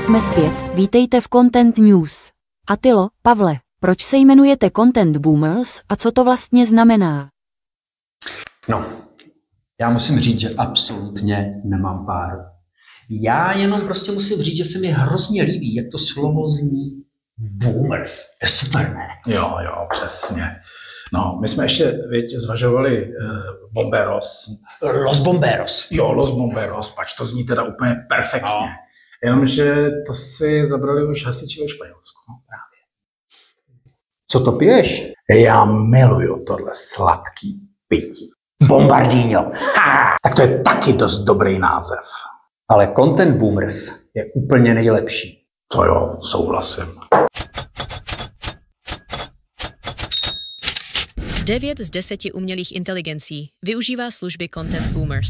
jsme zpět, vítejte v Content News. Atilo, Pavle, proč se jmenujete Content Boomers a co to vlastně znamená? No, já musím říct, že absolutně nemám páru. Já jenom prostě musím říct, že se mi hrozně líbí, jak to slovo zní boomers. To je super, ne? Jo, přesně. No, my jsme ještě, zvažovali Bomberos. Los Bomberos. Jo, Los Bomberos, pač to zní teda úplně perfektně. No. Jenomže to si zabrali už hasiči ve Španělsku. No, právě. Co to piješ? Já miluju tohle sladký pití. Bombardino. Tak to je taky dost dobrý název. Ale Content Boomers je úplně nejlepší. To jo, souhlasím. 9 z 10 umělých inteligencí využívá služby Content Boomers.